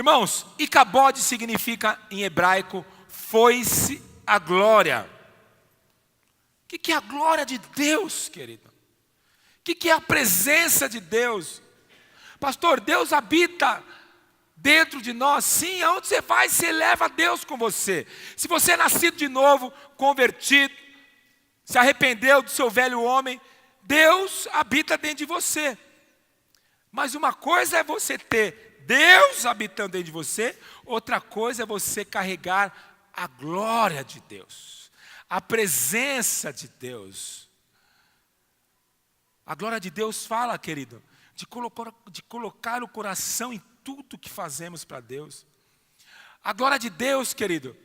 Irmãos, Icabode significa em hebraico, foi-se a glória. O que é a glória de Deus, querido? O que é a presença de Deus? Pastor, Deus habita dentro de nós. Sim, aonde você vai, você leva Deus com você. Se você é nascido de novo, convertido, se arrependeu do seu velho homem, Deus habita dentro de você. Mas uma coisa é você ter Deus habitando dentro de você, outra coisa é você carregar a glória de Deus, a presença de Deus. A glória de Deus fala, querido, de colocar o coração em tudo que fazemos para Deus. A glória de Deus, querido,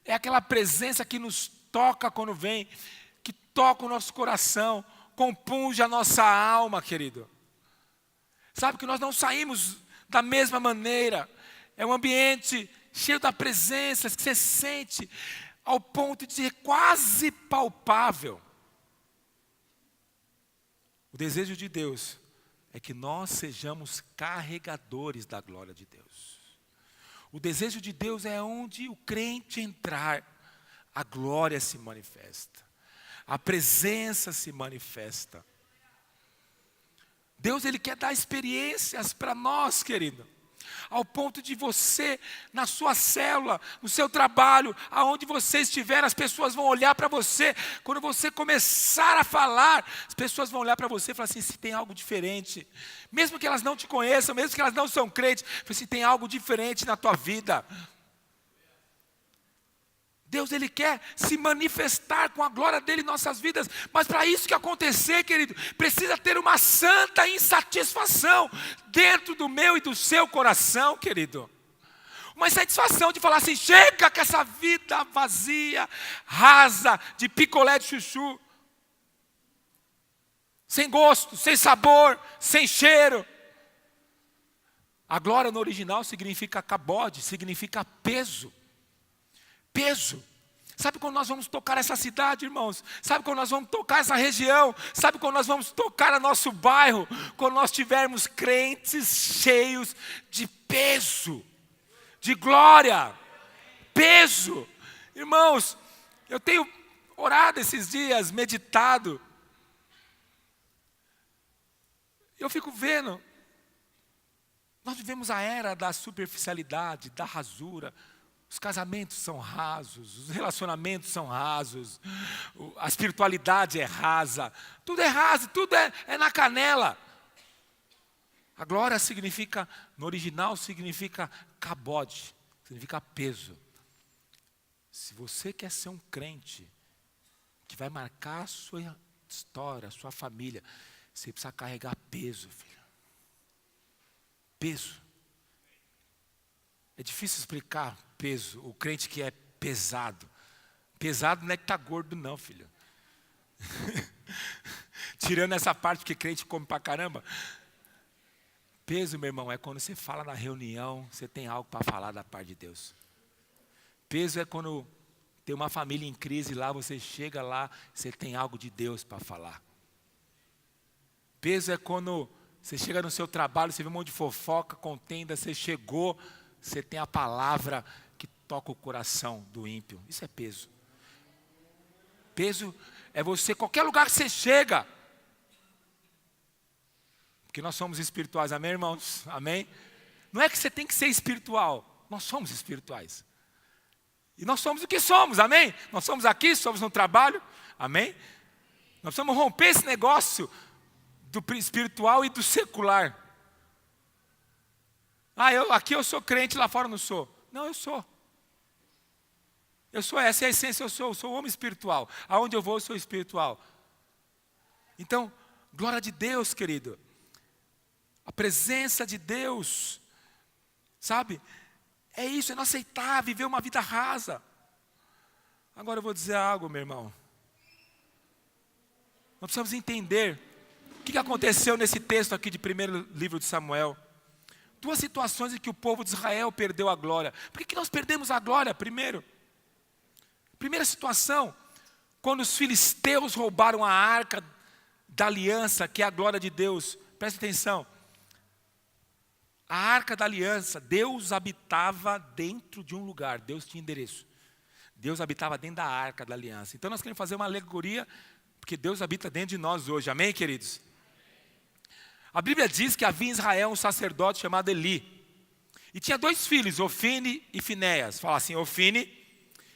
é aquela presença que nos toca quando vem, que toca o nosso coração, compunge a nossa alma, querido. Sabe que nós não saímos da mesma maneira. É um ambiente cheio da presença, que você sente ao ponto de ser quase palpável. O desejo de Deus é que nós sejamos carregadores da glória de Deus. O desejo de Deus é onde o crente entrar, a glória se manifesta, a presença se manifesta. Deus, Ele quer dar experiências para nós, querido. Ao ponto de você, na sua célula, no seu trabalho, aonde você estiver, as pessoas vão olhar para você. Quando você começar a falar, as pessoas vão olhar para você e falar assim, se tem algo diferente. Mesmo que elas não te conheçam, mesmo que elas não são crentes, se tem algo diferente na tua vida. Deus, Ele quer se manifestar com a glória dEle em nossas vidas. Mas para isso que acontecer, querido, precisa ter uma santa insatisfação dentro do meu e do seu coração, querido. Uma insatisfação de falar assim, chega com essa vida vazia, rasa, de picolé de chuchu. Sem gosto, sem sabor, sem cheiro. A glória no original significa cabode, significa peso. Peso. Sabe quando nós vamos tocar essa cidade, irmãos? Sabe quando nós vamos tocar essa região? Sabe quando nós vamos tocar o nosso bairro? Quando nós tivermos crentes cheios de peso, de glória, peso. Irmãos, eu tenho orado esses dias, meditado. Eu fico vendo, nós vivemos a era da superficialidade, da rasura. Os casamentos são rasos, os relacionamentos são rasos, a espiritualidade é rasa, tudo é raso, tudo é na canela. A glória significa, no original significa cabode, significa peso. Se você quer ser um crente que vai marcar a sua história, a sua família, você precisa carregar peso, filho. Peso. É difícil explicar peso, o crente que é pesado. Pesado não é que está gordo não, filho. Tirando essa parte porque crente come pra caramba. Peso, meu irmão, é quando você fala na reunião, você tem algo para falar da parte de Deus. Peso é quando tem uma família em crise lá, você chega lá, você tem algo de Deus para falar. Peso é quando você chega no seu trabalho, você vê um monte de fofoca, contenda, você chegou, você tem a palavra que toca o coração do ímpio. Isso é peso. Peso é você, qualquer lugar que você chega. Porque nós somos espirituais, amém, irmãos? Amém? Não é que você tem que ser espiritual. Nós somos espirituais. E nós somos o que somos, amém? Nós somos aqui, somos no trabalho, amém? Nós precisamos romper esse negócio do espiritual e do secular. Aqui eu sou crente, lá fora eu não sou. Não, eu sou. Essa é a essência, eu sou homem espiritual. Aonde eu vou, eu sou espiritual. Então, glória de Deus, querido. A presença de Deus, sabe? É isso, é não aceitar, viver uma vida rasa. Agora eu vou dizer algo, meu irmão. Nós precisamos entender o que aconteceu nesse texto aqui de primeiro livro de Samuel. Duas situações em que o povo de Israel perdeu a glória. Por que nós perdemos a glória primeiro? Primeira situação, quando os filisteus roubaram a arca da aliança, que é a glória de Deus. Preste atenção. A Arca da Aliança, Deus habitava dentro de um lugar, Deus tinha endereço. Deus habitava dentro da Arca da Aliança. Então nós queremos fazer uma alegoria, porque Deus habita dentro de nós hoje, amém, queridos? A Bíblia diz que havia em Israel um sacerdote chamado Eli. E tinha 2 filhos, Ofine e Finéias. Fala assim, Ofine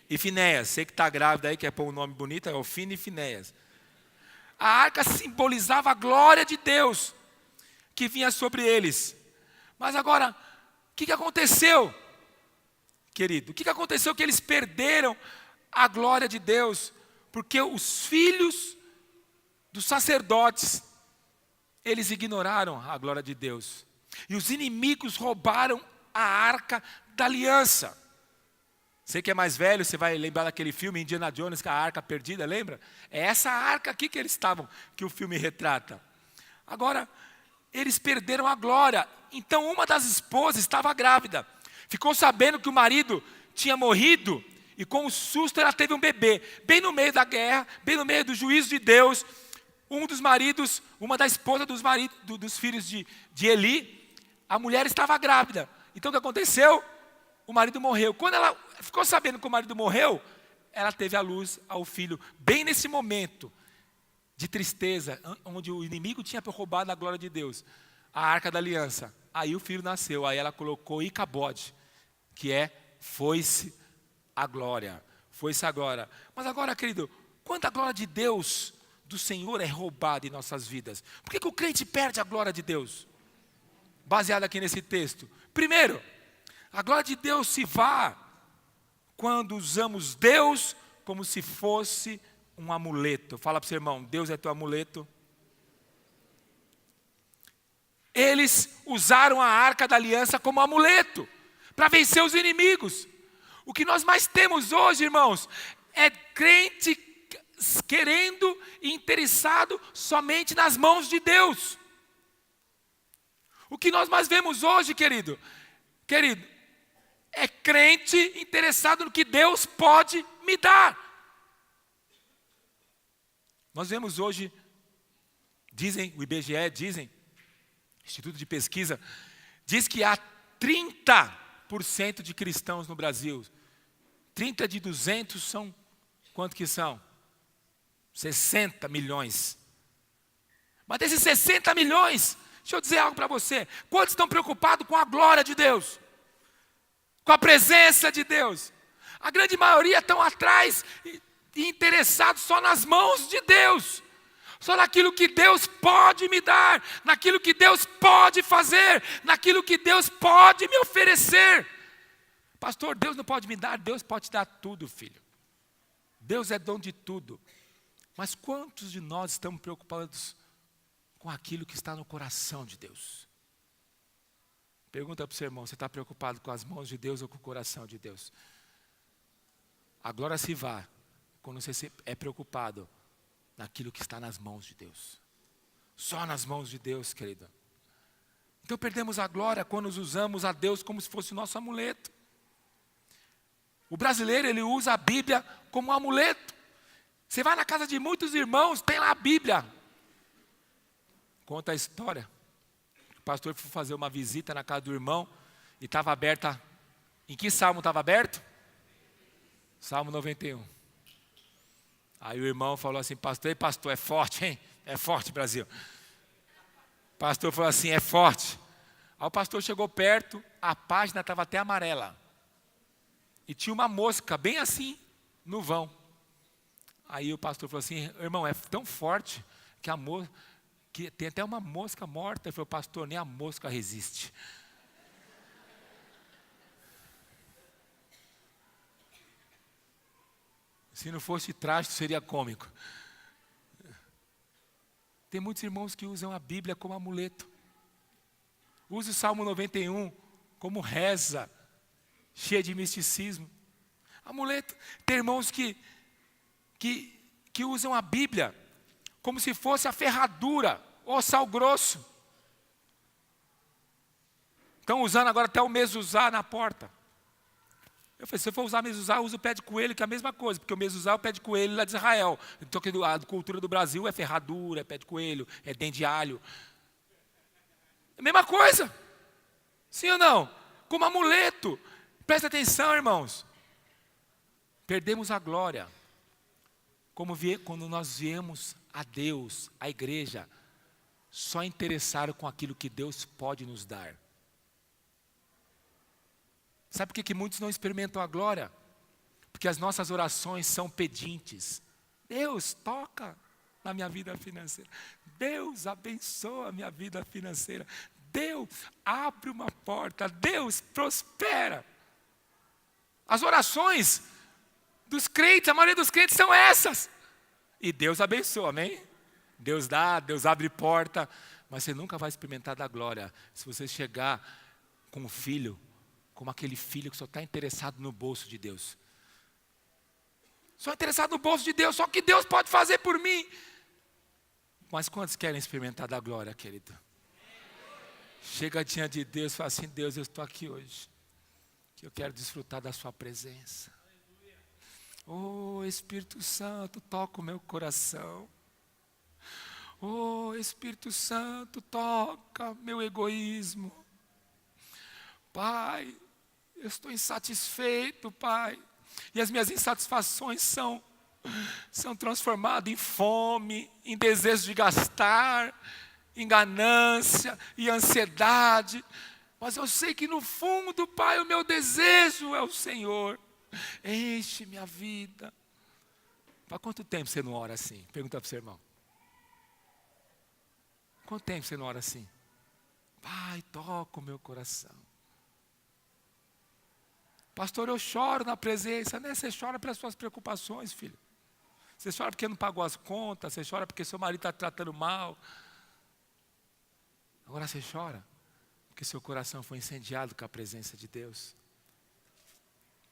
e Finéias. Você que está grávida aí, quer pôr um nome bonito, é Ofine e Finéias. A arca simbolizava a glória de Deus que vinha sobre eles. Mas agora, o que aconteceu, querido? O que aconteceu que eles perderam a glória de Deus? Porque os filhos dos sacerdotes, eles ignoraram a glória de Deus. E os inimigos roubaram a Arca da Aliança. Você que é mais velho, você vai lembrar daquele filme Indiana Jones, com a Arca Perdida, lembra? É essa arca aqui que eles estavam, que o filme retrata. Agora, eles perderam a glória. Então uma das esposas estava grávida. Ficou sabendo que o marido tinha morrido e com um susto ela teve um bebê. Bem no meio da guerra, bem no meio do juízo de Deus, um dos maridos, uma da esposa dos filhos de Eli, a mulher estava grávida. Então o que aconteceu? O marido morreu. Quando ela ficou sabendo que o marido morreu, ela teve à luz ao filho. Bem nesse momento de tristeza, onde o inimigo tinha roubado a glória de Deus, a Arca da Aliança. Aí o filho nasceu, aí ela colocou Icabode, que é foi-se a glória. Foi-se a glória. Mas agora, querido, quanta glória de Deus, do Senhor, é roubada em nossas vidas? Por que o crente perde a glória de Deus? Baseado aqui nesse texto. Primeiro, a glória de Deus se vá quando usamos Deus como se fosse um amuleto. Fala para o seu irmão, Deus é teu amuleto. Eles usaram a Arca da Aliança como amuleto para vencer os inimigos. O que nós mais temos hoje, irmãos, é crente querendo e interessado somente nas mãos de Deus. O que nós mais vemos hoje, querido, é crente interessado no que Deus pode me dar. Nós vemos hoje, dizem, o IBGE dizem, Instituto de Pesquisa, diz que há 30% de cristãos no Brasil. 30 de 200 são, quanto que são? 60 milhões. Mas desses 60 milhões, deixa eu dizer algo para você. Quantos estão preocupados com a glória de Deus? Com a presença de Deus? A grande maioria estão atrás e interessados só nas mãos de Deus. Só naquilo que Deus pode me dar, naquilo que Deus pode fazer, naquilo que Deus pode me oferecer. Pastor, Deus não pode me dar, Deus pode te dar tudo, filho. Deus é dono de tudo. Mas quantos de nós estamos preocupados com aquilo que está no coração de Deus? Pergunta para o seu irmão, você está preocupado com as mãos de Deus ou com o coração de Deus? A glória se vá quando você é preocupado naquilo que está nas mãos de Deus. Só nas mãos de Deus, querido. Então perdemos a glória quando usamos a Deus como se fosse o nosso amuleto. O brasileiro, ele usa a Bíblia como um amuleto. Você vai na casa de muitos irmãos, tem lá a Bíblia. Conta a história. O pastor foi fazer uma visita na casa do irmão e estava aberta. Em que salmo estava aberto? Salmo 91. Aí o irmão falou assim, pastor, é forte, hein? É forte, Brasil. O pastor falou assim, é forte. Aí o pastor chegou perto, a página estava até amarela. E tinha uma mosca bem assim, no vão. Aí o pastor falou assim, irmão, é tão forte que tem até uma mosca morta. Ele falou, pastor, nem a mosca resiste. Se não fosse trágico, seria cômico. Tem muitos irmãos que usam a Bíblia como amuleto. Usa o Salmo 91 como reza, cheia de misticismo. Amuleto. Tem irmãos que usam a Bíblia como se fosse a ferradura ou sal grosso. Estão usando agora até o mezuzá na porta. Eu falei, se eu for usar mezuzá, usa o pé de coelho, que é a mesma coisa, porque o mezuzá é o pé de coelho lá de Israel. Então a cultura do Brasil é ferradura, é pé de coelho, é dente de alho. É a mesma coisa. Sim ou não? Como amuleto. Presta atenção, irmãos. Perdemos a glória quando nós viemos a Deus, a igreja, só interessado com aquilo que Deus pode nos dar. Sabe por que muitos não experimentam a glória? Porque as nossas orações são pedintes. Deus, toca na minha vida financeira. Deus, abençoa a minha vida financeira. Deus, abre uma porta. Deus, prospera. As orações dos crentes, a maioria dos crentes são essas. E Deus abençoa, amém? Deus dá, Deus abre porta. Mas você nunca vai experimentar da glória se você chegar com um filho, como aquele filho que só está interessado no bolso de Deus. Só interessado no bolso de Deus, só que Deus pode fazer por mim. Mas quantos querem experimentar da glória, querido? Chega diante de Deus e fala assim: Deus, eu estou aqui hoje, que eu quero desfrutar da sua presença. Oh, Espírito Santo, toca o meu coração. Oh, Espírito Santo, toca meu egoísmo. Pai, eu estou insatisfeito, Pai. E as minhas insatisfações são transformadas em fome, em desejo de gastar, em ganância e ansiedade. Mas eu sei que no fundo, Pai, o meu desejo é o Senhor. Enche minha vida. Há quanto tempo você não ora assim? Pergunta para o seu irmão. Quanto tempo você não ora assim? Pai, toca o meu coração. Pastor, eu choro na presença. Né? Você chora pelas suas preocupações, filho. Você chora porque não pagou as contas. Você chora porque seu marido está tratando mal. Agora você chora porque seu coração foi incendiado com a presença de Deus.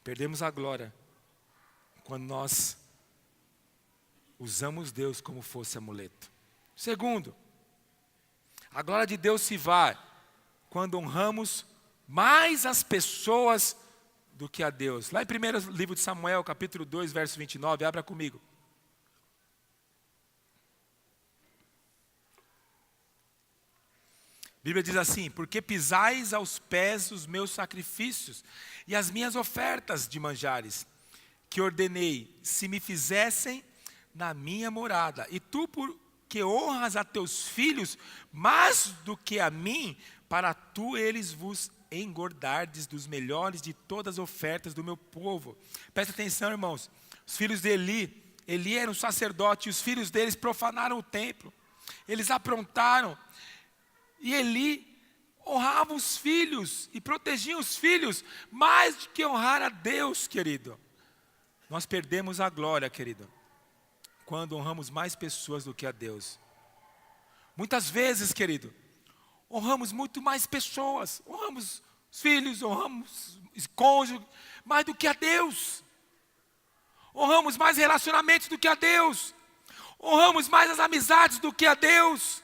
Perdemos a glória quando nós usamos Deus como fosse amuleto. Segundo, a glória de Deus se vai quando honramos mais as pessoas do que a Deus. Lá em 1º livro de Samuel, capítulo 2, verso 29, abra comigo. A Bíblia diz assim: porque pisais aos pés os meus sacrifícios e as minhas ofertas de manjares, que ordenei, se me fizessem na minha morada, e tu, porque honras a teus filhos mais do que a mim, para tu eles vos engordardes dos melhores de todas as ofertas do meu povo. Presta atenção, irmãos. Os filhos de Eli era um sacerdote, e os filhos deles profanaram o templo. Eles aprontaram. E Eli honrava os filhos e protegia os filhos mais do que honrar a Deus, querido. Nós perdemos a glória, querido, quando honramos mais pessoas do que a Deus. Muitas vezes, querido, honramos muito mais pessoas, honramos os filhos, honramos os cônjuges, mais do que a Deus. Honramos mais relacionamentos do que a Deus. Honramos mais as amizades do que a Deus.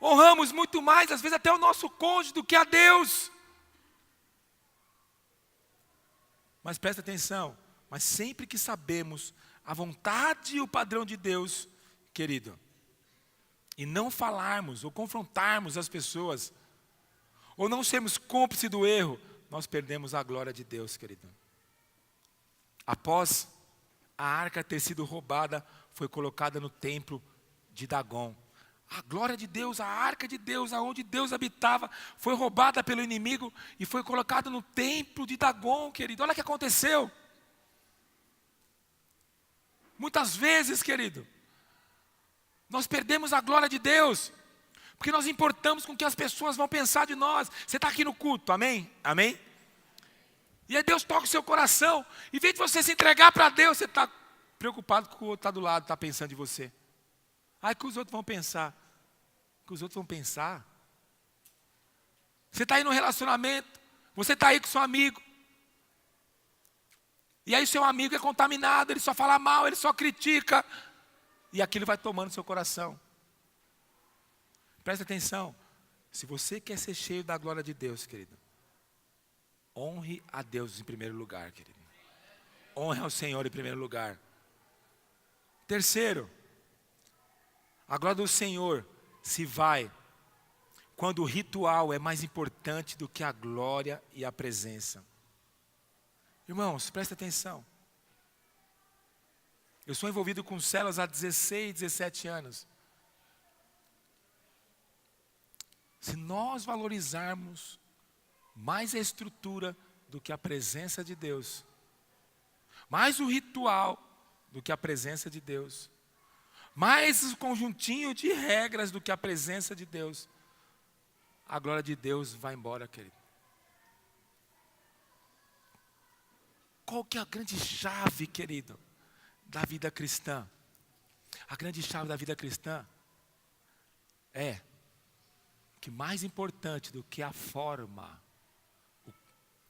Honramos muito mais, às vezes até o nosso cônjuge, do que a Deus. Mas presta atenção, mas sempre que sabemos a vontade e o padrão de Deus, querido, e não falarmos ou confrontarmos as pessoas, ou não sermos cúmplices do erro, nós perdemos a glória de Deus, querido. Após a arca ter sido roubada, foi colocada no templo de Dagom. A glória de Deus, a arca de Deus, aonde Deus habitava, foi roubada pelo inimigo e foi colocada no templo de Dagom, querido. Olha o que aconteceu. Muitas vezes, querido, nós perdemos a glória de Deus, porque nós importamos com o que as pessoas vão pensar de nós. Você está aqui no culto, amém? Amém? E aí Deus toca o seu coração. Em vez de você se entregar para Deus, você está preocupado com o que o outro está do lado, está pensando de você. Ai, o que os outros vão pensar? O que os outros vão pensar? Você está aí no relacionamento, você está aí com seu amigo. E aí seu amigo é contaminado, ele só fala mal, ele só critica. E aquilo vai tomando seu coração. Presta atenção. Se você quer ser cheio da glória de Deus, querido, honre a Deus em primeiro lugar, querido. Honre ao Senhor em primeiro lugar. Terceiro, a glória do Senhor se vai quando o ritual é mais importante do que a glória e a presença. Irmãos, presta atenção. Eu sou envolvido com células há 16, 17 anos. Se nós valorizarmos mais a estrutura do que a presença de Deus, mais o ritual do que a presença de Deus, mais o conjuntinho de regras do que a presença de Deus, a glória de Deus vai embora, querido. Qual que é a grande chave, querido, da vida cristã? A grande chave da vida cristã é que mais importante do que a forma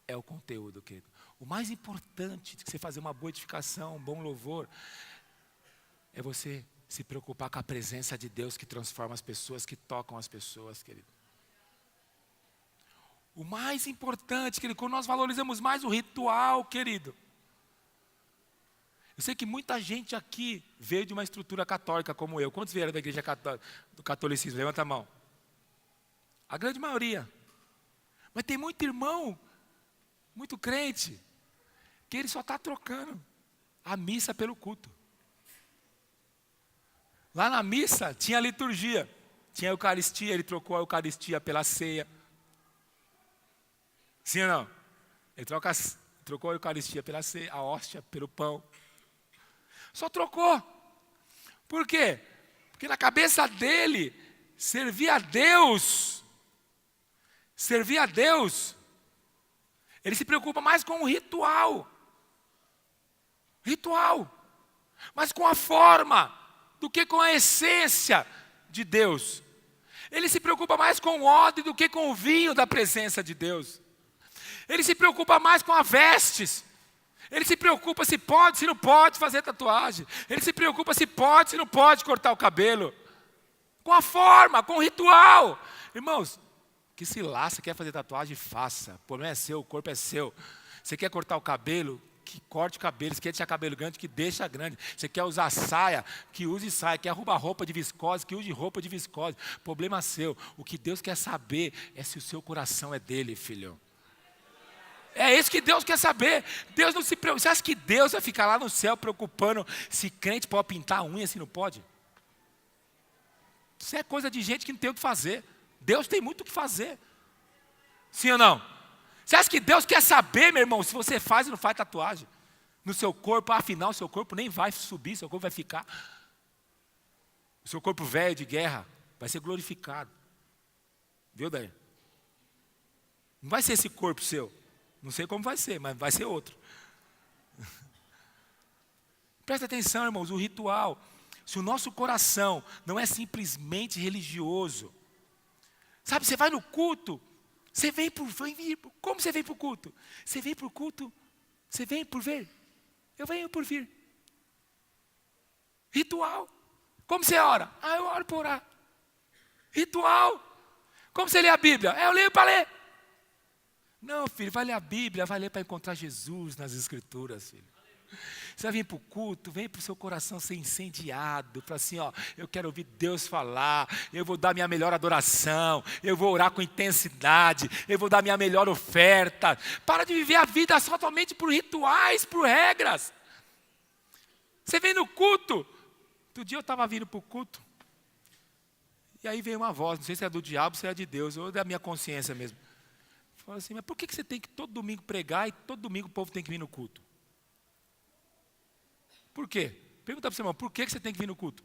é o conteúdo, querido. O mais importante de você fazer uma boa edificação, um bom louvor, é você se preocupar com a presença de Deus que transforma as pessoas, que tocam as pessoas, querido. O mais importante, querido, quando nós valorizamos mais o ritual, querido. Eu sei que muita gente aqui veio de uma estrutura católica como eu. Quantos vieram da igreja católica, do catolicismo? Levanta a mão. A grande maioria. Mas tem muito irmão, muito crente, que ele só está trocando a missa pelo culto. Lá na missa tinha a liturgia, tinha a Eucaristia, ele trocou a Eucaristia pela ceia. Sim ou não? Ele trocou a Eucaristia pela ceia, a hóstia pelo pão. Só trocou. Por quê? Porque na cabeça dele, servir a Deus, ele se preocupa mais com o ritual, mas com a forma, do que com a essência de Deus. Ele se preocupa mais com o odre do que com o vinho da presença de Deus. Ele se preocupa mais com as vestes. Ele se preocupa se pode, se não pode fazer tatuagem. Ele se preocupa se pode, se não pode cortar o cabelo. Com a forma, com o ritual. Irmãos, que se lasca, quer fazer tatuagem, faça. O problema é seu, o corpo é seu. Você quer cortar o cabelo? Que corte o cabelo. Você quer deixar cabelo grande? Que deixa grande. Você quer usar saia? Que use saia. Quer roubar roupa de viscose? Que use roupa de viscose. Problema seu. O que Deus quer saber é se o seu coração é dele, filho. É isso que Deus quer saber. Deus não se preocupa. Você acha que Deus vai ficar lá no céu preocupando se crente pode pintar a unha, se não pode? Isso é coisa de gente que não tem o que fazer. Deus tem muito o que fazer. Sim ou não? Você acha que Deus quer saber, meu irmão, se você faz ou não faz tatuagem no seu corpo? Afinal, o seu corpo nem vai subir, seu corpo vai ficar. O seu corpo velho de guerra vai ser glorificado. Viu, daí? Não vai ser esse corpo seu. Não sei como vai ser, mas vai ser outro. Presta atenção, irmãos, o ritual. Se o nosso coração não é simplesmente religioso, sabe, você vai no culto, você vem por vir. Como você vem para o culto? Você vem para o culto, você vem por ver. Eu venho por vir. Ritual. Como você ora? Eu oro por orar. Ritual. Como você lê a Bíblia? Eu leio para ler. Não, filho, vai ler a Bíblia, vai ler para encontrar Jesus nas Escrituras, filho. Você vai vir para o culto, vem para o seu coração ser incendiado, para assim, eu quero ouvir Deus falar, eu vou dar minha melhor adoração, eu vou orar com intensidade, eu vou dar minha melhor oferta. Para de viver a vida somente por rituais, por regras. Você vem no culto. Outro dia eu estava vindo para o culto, e aí veio uma voz, não sei se é do diabo, se é de Deus, ou da minha consciência mesmo. Falou assim, mas por que você tem que todo domingo pregar e todo domingo o povo tem que vir no culto? Por quê? Pergunta para o seu irmão, por que você tem que vir no culto?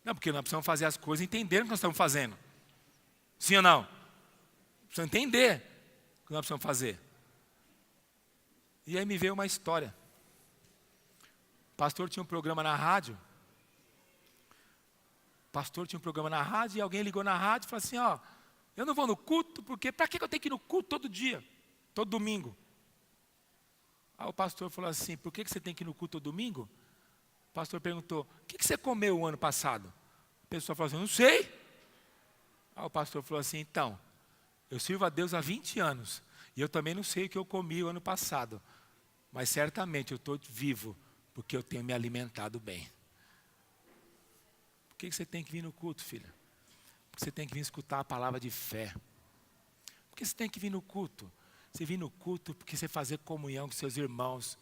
Não, porque nós precisamos fazer as coisas entendendo o que nós estamos fazendo. Sim ou não? Precisamos entender o que nós precisamos fazer. E aí me veio uma história. O pastor tinha um programa na rádio. E alguém ligou na rádio e falou assim, eu não vou no culto, porque para que eu tenho que ir no culto todo dia, todo domingo? Aí o pastor falou assim, por que você tem que ir no culto todo domingo? O pastor perguntou, o que você comeu o ano passado? A pessoa falou assim, não sei. Aí o pastor falou assim, então, eu sirvo a Deus há 20 anos, e eu também não sei o que eu comi o ano passado, mas certamente eu estou vivo, porque eu tenho me alimentado bem. Por que você tem que vir no culto, filha? Porque você tem que vir escutar a palavra de fé. Porque você tem que vir no culto. Você vir no culto porque você fazer comunhão com seus irmãos.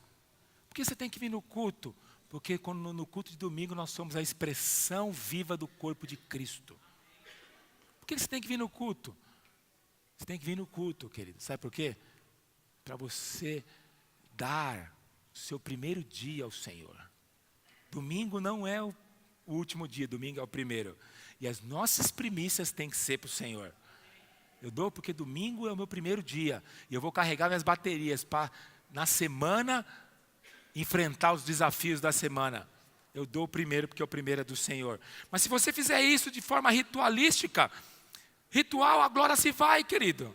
Porque você tem que vir no culto. Porque no culto de domingo nós somos a expressão viva do corpo de Cristo. Por que você tem que vir no culto? Você tem que vir no culto, querido. Sabe por quê? Para você dar o seu primeiro dia ao Senhor. Domingo não é o último dia, domingo é o primeiro. E as nossas primícias têm que ser para o Senhor. Eu dou porque domingo é o meu primeiro dia. E eu vou carregar minhas baterias para, na semana, enfrentar os desafios da semana. Eu dou o primeiro porque o primeiro é do Senhor. Mas se você fizer isso de forma ritualística, ritual, a glória se vai, querido.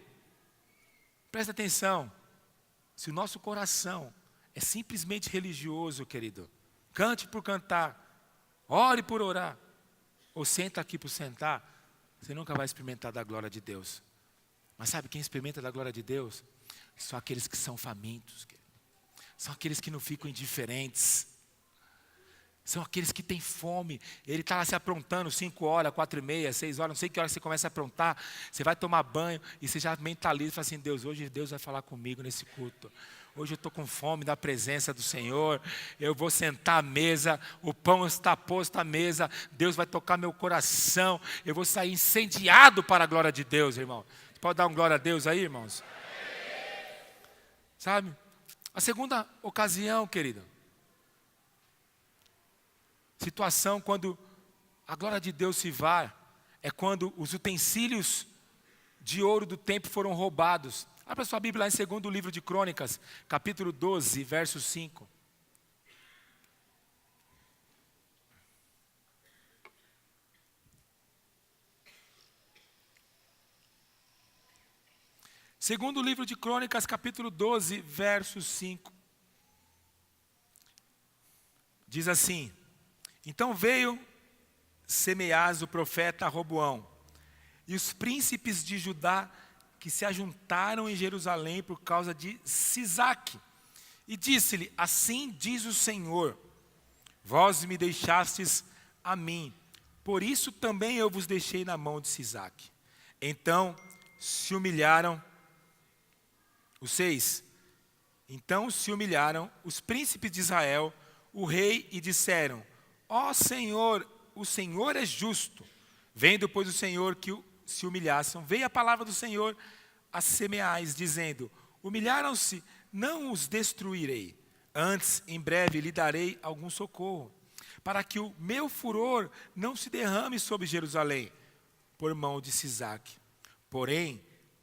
Presta atenção. Se o nosso coração é simplesmente religioso, querido, cante por cantar, ore por orar, ou senta aqui por sentar, você nunca vai experimentar da glória de Deus. Mas sabe quem experimenta da glória de Deus? São aqueles que são famintos, querido. São aqueles que não ficam indiferentes. São aqueles que têm fome. Ele está lá se aprontando 5 horas, 4h30, 6 horas, não sei que hora você começa a aprontar. Você vai tomar banho e você já mentaliza e fala assim, Deus, hoje Deus vai falar comigo nesse culto. Hoje eu estou com fome da presença do Senhor. Eu vou sentar à mesa, o pão está posto à mesa. Deus vai tocar meu coração. Eu vou sair incendiado para a glória de Deus, irmão. Você pode dar um glória a Deus aí, irmãos? Sabe? A segunda ocasião, querido. Situação quando a glória de Deus se vai, é quando os utensílios de ouro do templo foram roubados. Abra sua Bíblia lá em 2º livro de Crônicas, capítulo 12, verso 5. Segundo livro de Crônicas, capítulo 12, verso 5. Diz assim: então veio Semeás, o profeta, a Roboão, e os príncipes de Judá que se ajuntaram em Jerusalém por causa de Sisaque. E disse-lhe, assim diz o Senhor, vós me deixastes a mim, por isso também eu vos deixei na mão de Sisaque. Então se humilharam, então se humilharam os príncipes de Israel, o rei, e disseram, ó Senhor, o Senhor é justo. Vendo, pois, o Senhor que se humilhassem, veio a palavra do Senhor a Semeás, dizendo, humilharam-se, não os destruirei. Antes, em breve, lhe darei algum socorro, para que o meu furor não se derrame sobre Jerusalém, por mão de Sisaque. Porém,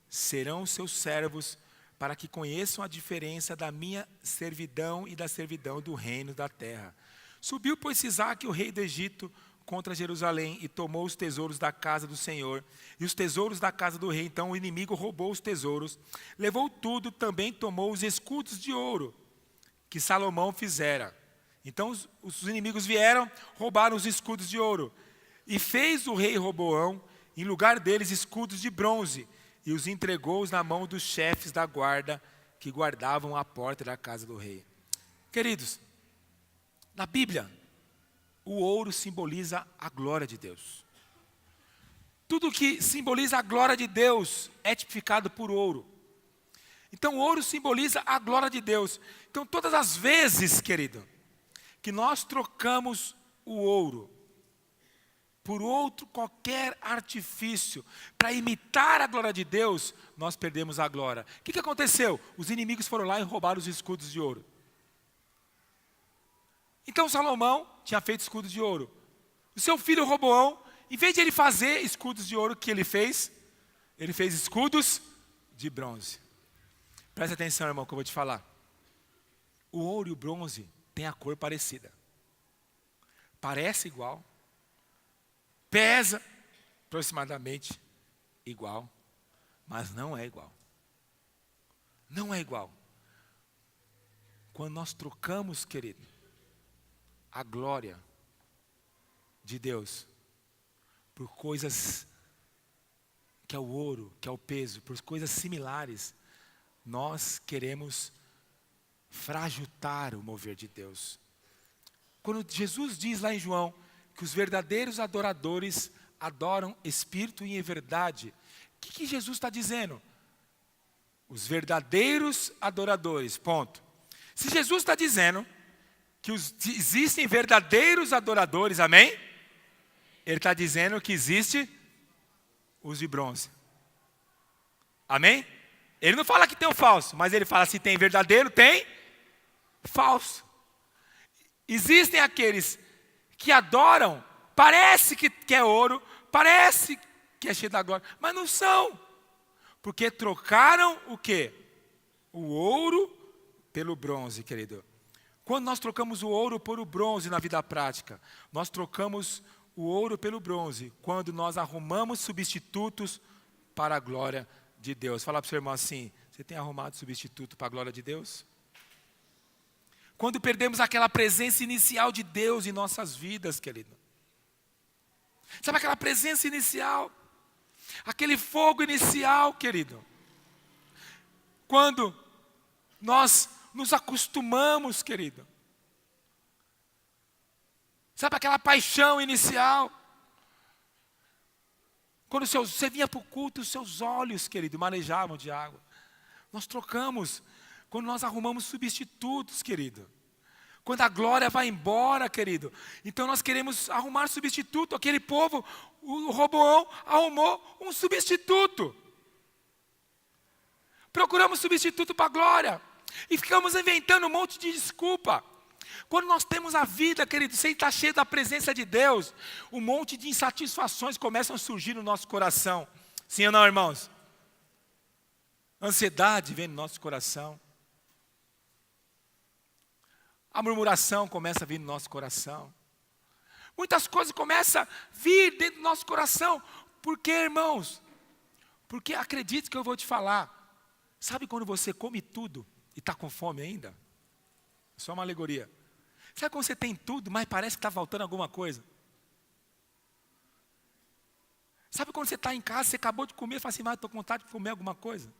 serão seus servos, para que conheçam a diferença da minha servidão e da servidão do reino da terra. Subiu, pois, Sisaque, o rei do Egito, contra Jerusalém, e tomou os tesouros da casa do Senhor, e os tesouros da casa do rei. Então o inimigo roubou os tesouros, levou tudo, também tomou os escudos de ouro, que Salomão fizera. Então os inimigos vieram, roubaram os escudos de ouro, e fez o rei Roboão, em lugar deles, escudos de bronze, e os entregou na mão dos chefes da guarda, que guardavam a porta da casa do rei. Queridos, na Bíblia, o ouro simboliza a glória de Deus. Tudo que simboliza a glória de Deus é tipificado por ouro. Então o ouro simboliza a glória de Deus. Então todas as vezes, querido, que nós trocamos o ouro por outro qualquer artifício para imitar a glória de Deus, nós perdemos a glória. O que aconteceu? Os inimigos foram lá e roubaram os escudos de ouro. Então Salomão tinha feito escudos de ouro. O seu filho Roboão, em vez de ele fazer escudos de ouro, o que ele fez? Ele fez escudos de bronze. Presta atenção, irmão, que eu vou te falar. O ouro e o bronze têm a cor parecida. Parece igual. Pesa aproximadamente igual. Mas não é igual. Não é igual. Quando nós trocamos, querido, a glória de Deus por coisas que é o ouro, que é o peso, por coisas similares, nós queremos frajutar o mover de Deus. Quando Jesus diz lá em João que os verdadeiros adoradores adoram espírito e em verdade. O que Jesus está dizendo? Os verdadeiros adoradores, ponto. Se Jesus está dizendo que existem verdadeiros adoradores, amém? Ele está dizendo que existe os de bronze. Amém? Ele não fala que tem o falso, mas ele fala se tem verdadeiro, tem falso. Existem aqueles que adoram, parece que é ouro, parece que é cheio da glória, mas não são. Porque trocaram o quê? O ouro pelo bronze, querido. Quando nós trocamos o ouro por o bronze na vida prática, nós trocamos o ouro pelo bronze, quando nós arrumamos substitutos para a glória de Deus. Fala para o seu irmão assim, você tem arrumado substituto para a glória de Deus? Quando perdemos aquela presença inicial de Deus em nossas vidas, querido. Sabe aquela presença inicial? Aquele fogo inicial, querido. Quando nós nos acostumamos, querido. Sabe aquela paixão inicial? Quando você vinha para o culto, os seus olhos, querido, manejavam de água. Nós trocamos, quando nós arrumamos substitutos, querido. Quando a glória vai embora, querido. Então nós queremos arrumar substituto. Aquele povo, o Roboão, arrumou um substituto. Procuramos substituto para a glória. E ficamos inventando um monte de desculpa. Quando nós temos a vida, querido, sem estar cheio da presença de Deus, um monte de insatisfações começam a surgir no nosso coração. Sim ou não, irmãos? Ansiedade vem no nosso coração. A murmuração começa a vir no nosso coração. Muitas coisas começam a vir dentro do nosso coração. Por quê, irmãos? Porque acredite que eu vou te falar. Sabe quando você come tudo e está com fome ainda? Só uma alegoria. Sabe quando você tem tudo, mas parece que está faltando alguma coisa? Sabe quando você está em casa, você acabou de comer e fala assim, mas estou com vontade de comer alguma coisa?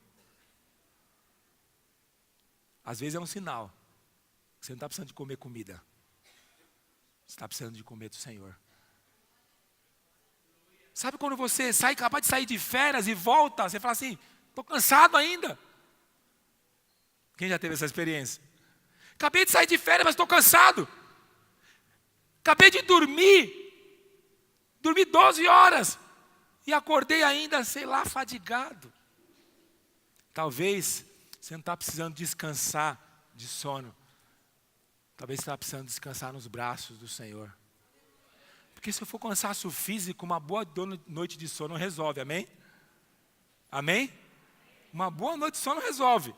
Às vezes é um sinal. Você não está precisando de comer comida. Você está precisando de comer do Senhor. Sabe quando você acaba de sair de férias e volta, você fala assim, estou cansado ainda. Quem já teve essa experiência? Acabei de sair de férias, mas estou cansado. Acabei de dormir 12 horas. E acordei ainda, sei lá, fadigado. Talvez você não está precisando descansar de sono. Talvez você está precisando descansar nos braços do Senhor. Porque se for cansaço físico, uma boa noite de sono resolve, amém? Amém? Uma boa noite de sono resolve.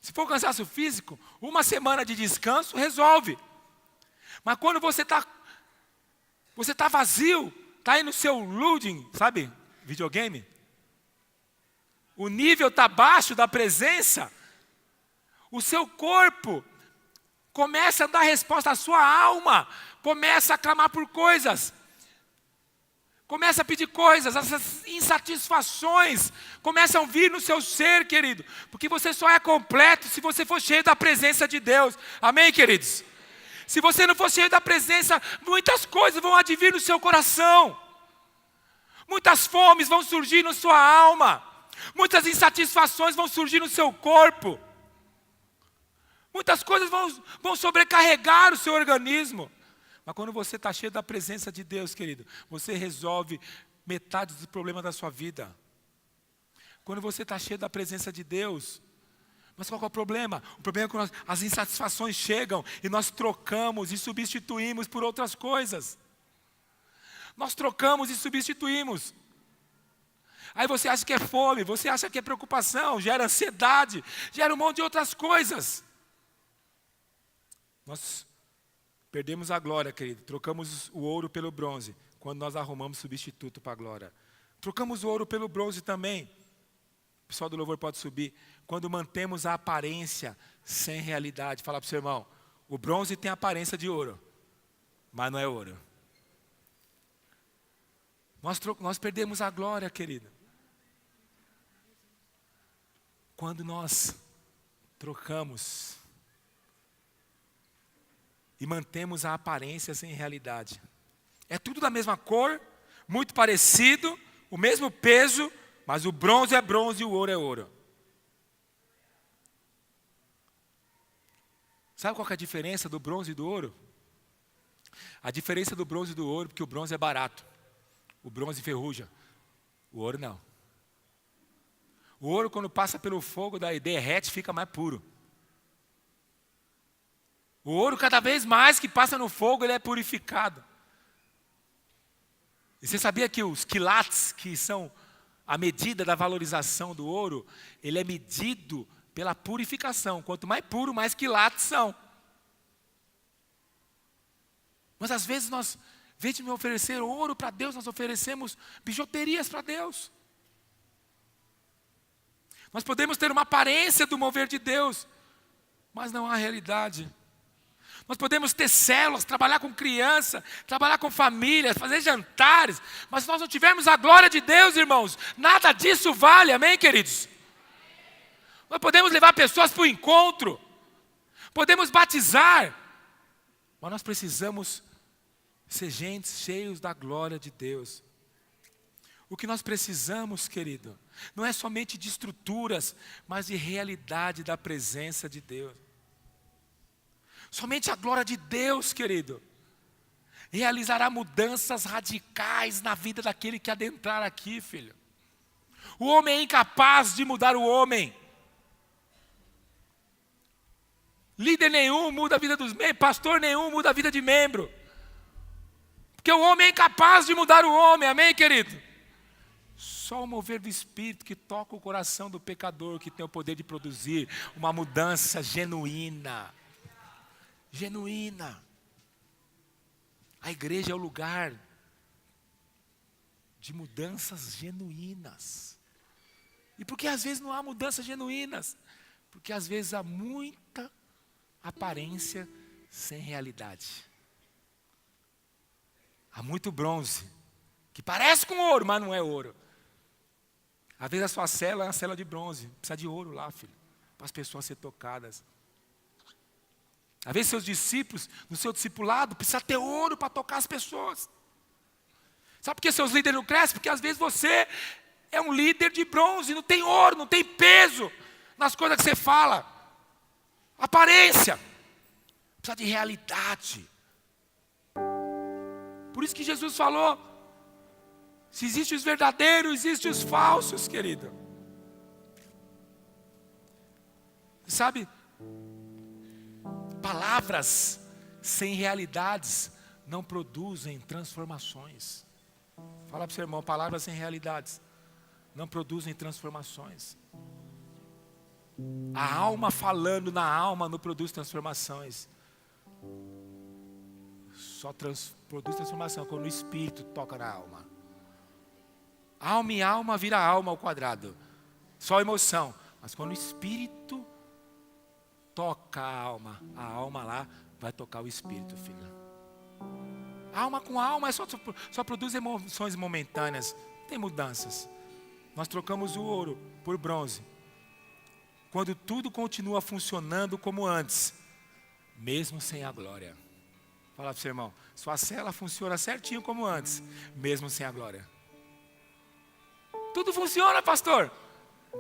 Se for cansaço físico, uma semana de descanso resolve. Mas quando você tá vazio, está aí no seu loading, sabe? Videogame. O nível está baixo da presença. O seu corpo começa a dar resposta à sua alma. Começa a clamar por coisas. Começa a pedir coisas, essas insatisfações começam a vir no seu ser, querido. Porque você só é completo se você for cheio da presença de Deus. Amém, queridos? Se você não for cheio da presença, muitas coisas vão advir no seu coração. Muitas fomes vão surgir na sua alma. Muitas insatisfações vão surgir no seu corpo. Muitas coisas vão sobrecarregar o seu organismo. Mas quando você está cheio da presença de Deus, querido, você resolve metade dos problemas da sua vida. Quando você está cheio da presença de Deus, mas qual é o problema? O problema é quando as insatisfações chegam e nós trocamos e substituímos por outras coisas. Nós trocamos e substituímos. Aí você acha que é fome, você acha que é preocupação, gera ansiedade, gera um monte de outras coisas. Nós perdemos a glória, querido. Trocamos o ouro pelo bronze, quando nós arrumamos substituto para a glória. Trocamos o ouro pelo bronze também. O pessoal do louvor pode subir. Quando mantemos a aparência sem realidade. Fala para o seu irmão, o bronze tem a aparência de ouro, mas não é ouro. Nós perdemos a glória, querido. Quando nós trocamos e mantemos a aparência sem realidade. É tudo da mesma cor, muito parecido, o mesmo peso, mas o bronze é bronze e o ouro é ouro. Sabe qual que é a diferença do bronze e do ouro? A diferença do bronze e do ouro, porque o bronze é barato. O bronze enferruja. O ouro não. O ouro, quando passa pelo fogo, daí derrete, fica mais puro. O ouro, cada vez mais que passa no fogo, ele é purificado. E você sabia que os quilates, que são a medida da valorização do ouro, ele é medido pela purificação. Quanto mais puro, mais quilates são. Mas às vezes nós, em vez de oferecer ouro para Deus, nós oferecemos bijuterias para Deus. Nós podemos ter uma aparência do mover de Deus, mas não há realidade. Nós podemos ter células, trabalhar com criança, trabalhar com famílias, fazer jantares, mas se nós não tivermos a glória de Deus, irmãos, nada disso vale, amém, queridos? Nós podemos levar pessoas para o encontro, podemos batizar, mas nós precisamos ser gente cheios da glória de Deus. O que nós precisamos, querido, não é somente de estruturas, mas de realidade da presença de Deus. Somente a glória de Deus, querido, realizará mudanças radicais na vida daquele que adentrar aqui, filho. O homem é incapaz de mudar o homem. Líder nenhum muda a vida dos membros, pastor nenhum muda a vida de membro. Porque o homem é incapaz de mudar o homem, amém, querido? Só o mover do Espírito que toca o coração do pecador, que tem o poder de produzir uma mudança genuína. Genuína. A igreja é o lugar de mudanças genuínas. E por que às vezes não há mudanças genuínas? Porque às vezes há muita aparência sem realidade. Há muito bronze, que parece com ouro, mas não é ouro. Às vezes a sua célula é uma célula de bronze, precisa de ouro lá, filho, para as pessoas serem tocadas. Às vezes seus discípulos, no seu discipulado, precisa ter ouro para tocar as pessoas. Sabe por que seus líderes não crescem? Porque às vezes você é um líder de bronze, não tem ouro, não tem peso nas coisas que você fala. Aparência. Precisa de realidade. Por isso que Jesus falou, se existem os verdadeiros, existem os falsos, querido. Sabe, palavras sem realidades não produzem transformações. Fala para o seu irmão, palavras sem realidades não produzem transformações. A alma falando na alma não produz transformações. Só produz transformação quando o Espírito toca na alma. Alma e alma vira alma ao quadrado. Só emoção. Mas quando o Espírito toca a alma lá vai tocar o Espírito, filho. Alma com alma só produz emoções momentâneas. Não tem mudanças. Nós trocamos o ouro por bronze. Quando tudo continua funcionando como antes, mesmo sem a glória. Fala para o seu irmão, sua célula funciona certinho como antes, mesmo sem a glória. Tudo funciona, pastor.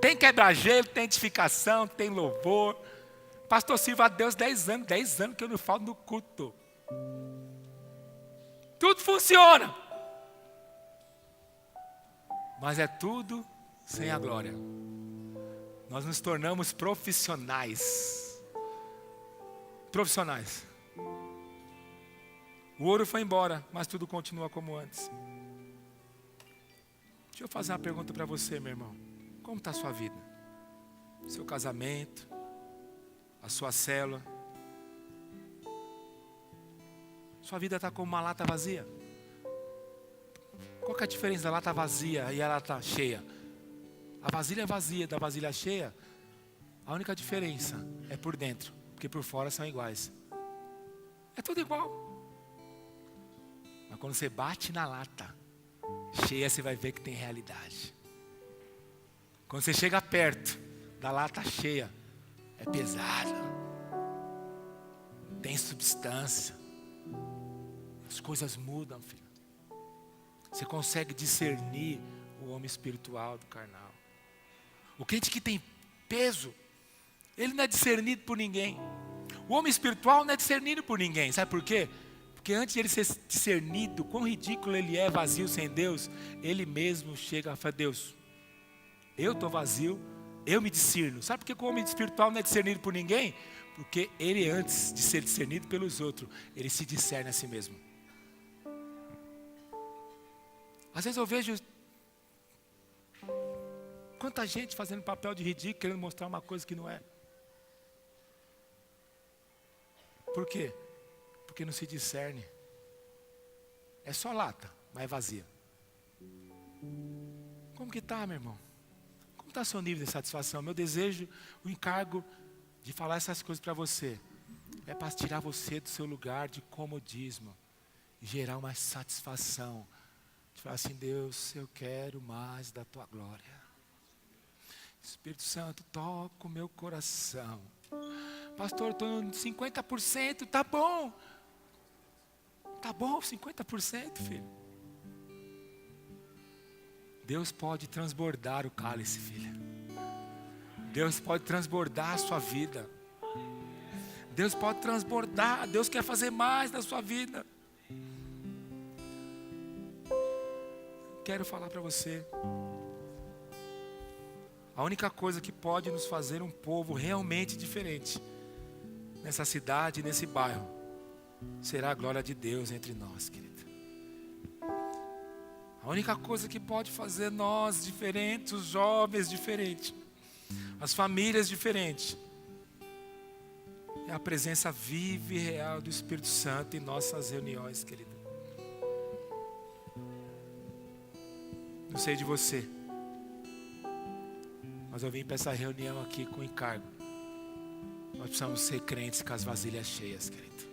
Tem quebra-gelo, tem edificação, tem louvor. Pastor, sirva a Deus 10 anos que eu não falo no culto. Tudo funciona. Mas é tudo sem a glória. Nós nos tornamos profissionais. Profissionais. O ouro foi embora, mas tudo continua como antes. Deixa eu fazer uma pergunta para você, meu irmão. Como está a sua vida? Seu casamento? A sua célula? Sua vida está como uma lata vazia? Qual que é a diferença da lata vazia e a lata cheia? A vasilha vazia da vasilha cheia, a única diferença é por dentro, porque por fora são iguais. É tudo igual. Mas quando você bate na lata cheia, você vai ver que tem realidade. Quando você chega perto da lata cheia, é pesada. Tem substância. As coisas mudam, filho. Você consegue discernir o homem espiritual do carnal. O crente que tem peso, ele não é discernido por ninguém. O homem espiritual não é discernido por ninguém. Sabe por quê? Porque antes de ele ser discernido, quão ridículo ele é vazio sem Deus, ele mesmo chega a falar: Deus, eu estou vazio, eu me discerno. Sabe por que o homem espiritual não é discernido por ninguém? Porque ele, antes de ser discernido pelos outros, ele se discerne a si mesmo. Às vezes eu vejo quanta gente fazendo papel de ridículo, querendo mostrar uma coisa que não é. Por quê? Porque não se discerne. É só lata, mas é vazia. Como que está, meu irmão? Como está seu nível de satisfação? Meu desejo, o encargo de falar essas coisas para você, é para tirar você do seu lugar de comodismo, e gerar uma satisfação, de falar assim: Deus, eu quero mais da tua glória. Espírito Santo, toca o meu coração. Pastor, estou em 50%, tá bom. Tá bom, 50%, filho. Deus pode transbordar o cálice, filha. Deus pode transbordar a sua vida. Deus pode transbordar. Deus quer fazer mais na sua vida. Quero falar para você. A única coisa que pode nos fazer um povo realmente diferente nessa cidade, nesse bairro, será a glória de Deus entre nós, querida. A única coisa que pode fazer nós diferentes, os jovens diferentes, as famílias diferentes, é a presença viva e real do Espírito Santo em nossas reuniões, querida. Não sei de você, mas eu vim para essa reunião aqui com encargo. Nós precisamos ser crentes com as vasilhas cheias, querido.